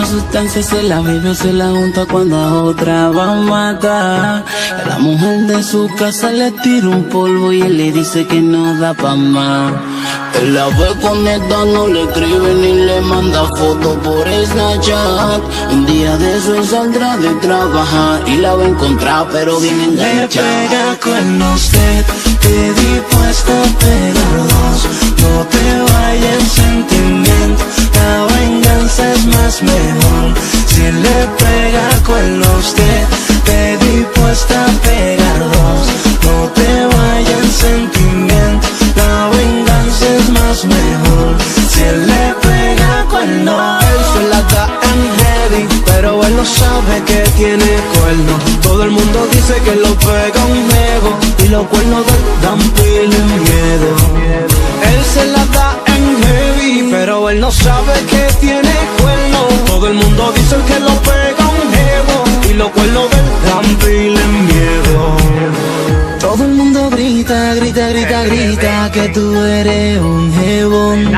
sustancia se la bebe o se la junta cuando a otra va a matar. A la mujer de su casa le tira un polvo y él le dice que no da pa' más. Él la ve con esta, no le escribe ni le manda fotos por Snapchat. Un día de eso él saldrá de trabajar y la va a encontrar pero bien enganchada. Le pega cuernos te dispuesta a pegar dos. No te vaya el sentimiento, la venganza es más mejor. Si le pega cuernos te dispuesta a pegar dos. No te vaya el sentimiento, la venganza es más mejor. Si él le pega cuernos, él se la da en heavy, pero él no sabe que tiene cuernos. Todo el mundo dice que lo pega un ego y los cuernos dan pile miedo. Él se la da en heavy, pero él no sabe que tiene cuernos. Todo el mundo dice que lo pega un ego y los cuernos dan pile miedo. Todo el mundo grita, grita, grita, grita que tú eres un jebón.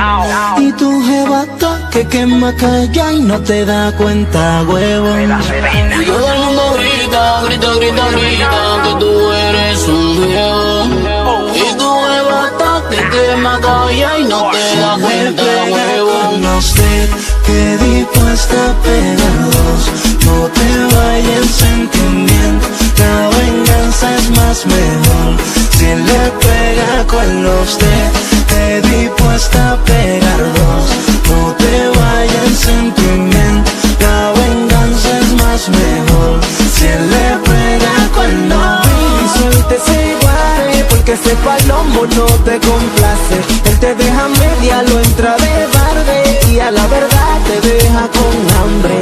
Y tu jebata que quema calla y no te da cuenta, huevón. Y todo el mundo grita, grita, grita, grita que tú eres un jebón. Y tu jebata que quema calla y no te da cuenta, huevón. No sé que dispuesta a pegar dos. No te vaya el sentimiento, la venganza es más mejor. Si le pega con los te dispuesta a pegar dos. No te vaya el sentimiento, la venganza es más mejor. Si le pega con los suéltese igual, porque ese palomo no te complace. Él te deja media, lo entra de barde y a la verdad te deja con hambre.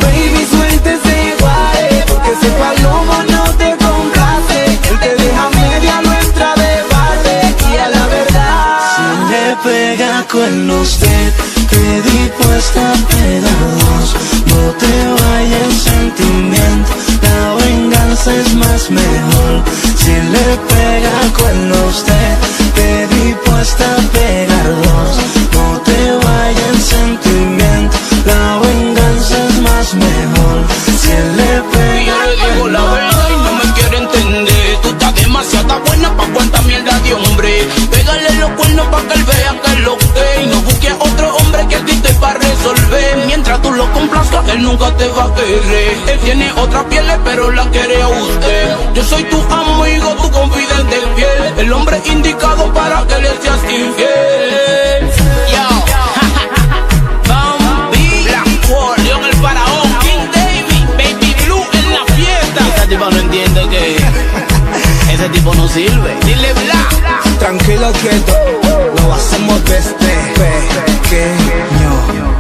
Baby, suéltese igual, porque ese palomo no te complace. Él te deja media, lo entra de barde y a la verdad. Si le pega cuernos te dispuesta a pegar dos. No te vaya el sentimiento, la venganza es más mejor. Si le pega cuernos te dispuesta a pegar dos. No te vaya el sentimiento, la venganza es más mejor. Si le pega digo la verdad y no me quiere entender. Tú estás demasiado buena pa' cuanta mierda de hombre. Pégale los cuernos pa' que él vea que es lo que. Y no busques a otro hombre que a ti te va a resolver. Mientras tú lo complazcas, él nunca te va a querer. Él tiene otra piel pero la quiere a usted. Yo soy tu amigo, tu confidente fiel, el hombre indicado para que le seas infiel. Yo, Bambi, Black Wall, León el Faraón, King David, Baby Blue en la fiesta. Ese tipo no entiende que ese tipo no sirve. Dile Black. tranquilo quieto, lo hacemos desde pequeño.